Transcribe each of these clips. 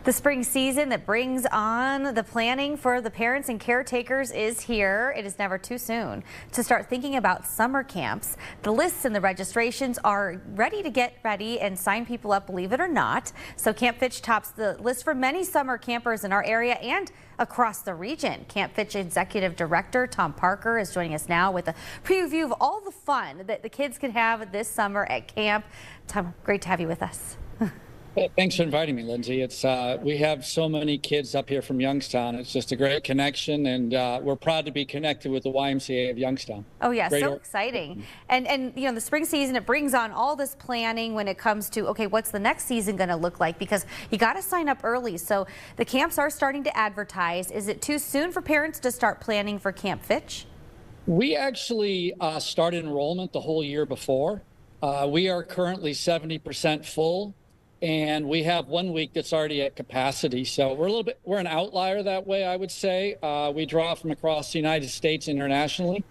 The spring season that brings on the planning for the parents and caretakers is here. It is never too soon to start thinking about summer camps. The lists and the registrations are ready to get ready and sign people up, believe it or not. So Camp Fitch tops the list for many summer campers in our area and across the region. Camp Fitch Executive Director Tom Parker is joining us now with a preview of all the fun that the kids can have this summer at camp. Tom, great to have you with us. Thanks for inviting me, Lindsay. It's we have so many kids up here from Youngstown. It's just a great connection, and we're proud to be connected with the YMCA of Youngstown. Oh yeah, so exciting. And you know, the spring season, it brings on all this planning when it comes to, okay, what's the next season going to look like? Because you got to sign up early. So the camps are starting to advertise. Is it too soon for parents to start planning for Camp Fitch? We actually started enrollment the whole year before. We are currently 70% full. And we have 1 week that's already at capacity. So we're an outlier that way, I would say. We draw from across the United States internationally.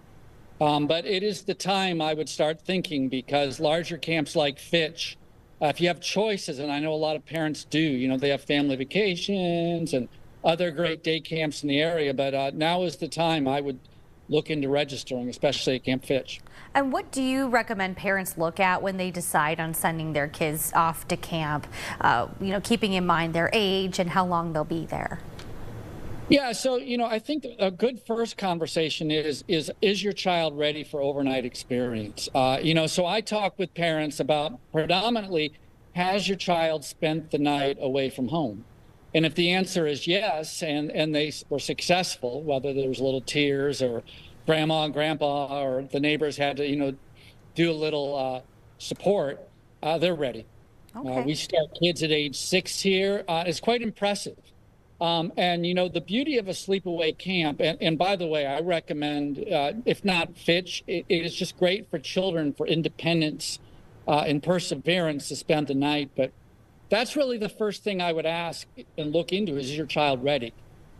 But it is the time I would start thinking, because larger camps like Fitch, if you have choices, and I know a lot of parents do, you know, they have family vacations and other great day camps in the area, but now is the time I would look into registering, especially at Camp Fitch. And what do you recommend parents look at when they decide on sending their kids off to camp, you know, keeping in mind their age and how long they'll be there? Yeah, so, you know, I think a good first conversation is your child ready for overnight experience? You know, so I talk with parents about predominantly, has your child spent the night away from home? And if the answer is yes, and they were successful, whether there was little tears or grandma and grandpa or the neighbors had to, you know, do a little support, they're ready. Okay. We start kids at age 6 here. It's quite impressive. And, you know, the beauty of a sleepaway camp, and by the way, I recommend, if not Fitch, it is just great for children, for independence and perseverance to spend the night. But that's really the first thing I would ask and look into is your child ready?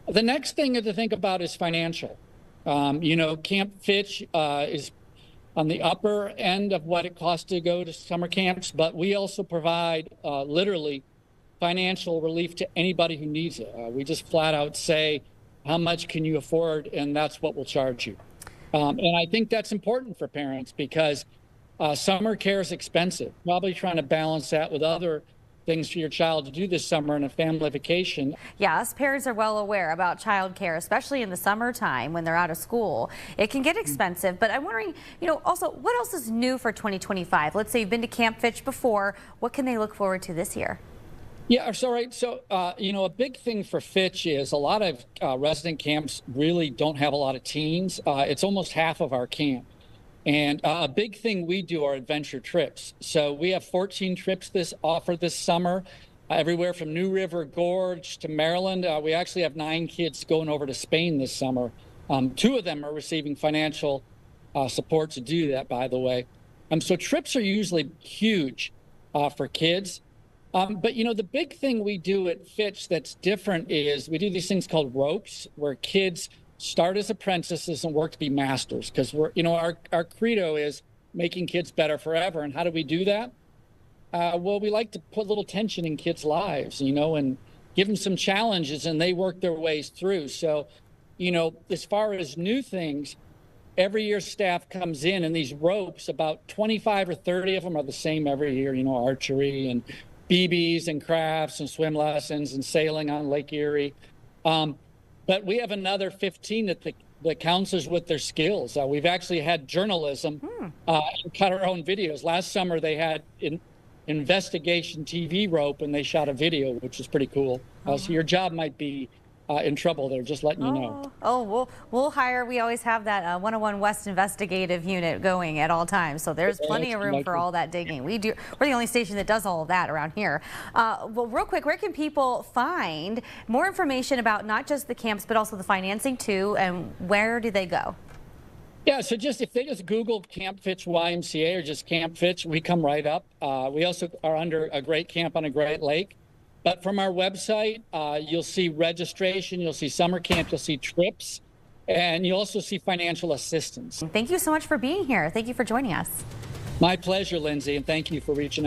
The next thing to think about is financial. You know, Camp Fitch is on the upper end of what it costs to go to summer camps, but we also provide literally financial relief to anybody who needs it. We just flat out say, how much can you afford? And that's what we'll charge you. And I think that's important for parents, because summer care is expensive. Probably trying to balance that with other things for your child to do this summer in a family vacation. Yes, parents are well aware about child care, especially in the summertime when they're out of school. It can get expensive, but I'm wondering, you know, also what else is new for 2025? Let's say you've been to Camp Fitch before. What can they look forward to this year? Yeah, so right. So, you know, a big thing for Fitch is a lot of resident camps really don't have a lot of teens. It's almost half of our camp. And a big thing we do are adventure trips. So we have 14 trips offered this summer, everywhere from New River Gorge to Maryland. We actually have 9 kids going over to Spain this summer. 2 of them are receiving financial support to do that, by the way. So trips are usually huge for kids. But, you know, the big thing we do at Fitch that's different is we do these things called ropes, where kids start as apprentices and work to be masters, because we're, you know, our credo is making kids better forever. And how do we do that? Well, we like to put a little tension in kids' lives, you know, and give them some challenges, and they work their ways through. So, you know, as far as new things, every year staff comes in, and these ropes, about 25 or 30 of them are the same every year, you know, archery and BBs and crafts and swim lessons and sailing on Lake Erie. But we have another 15 that counselors with their skills. We've actually had journalism and cut our own videos. Last summer, they had investigation TV rope, and they shot a video, which is pretty cool. So your job might be in trouble there, just letting you know. Oh, we'll hire. We always have that 101 West investigative unit going at all times, so there's plenty of room for all that digging. We're the only station that does all of that around here. Well, real quick, where can people find more information about not just the camps but also the financing too, and where do they go? Yeah, so if they just Google Camp Fitch YMCA or just Camp Fitch, we come right up. We also are under a great camp on a great lake. But from our website, you'll see registration, you'll see summer camp, you'll see trips, and you'll also see financial assistance. Thank you so much for being here. Thank you for joining us. My pleasure, Lindsay, and thank you for reaching out.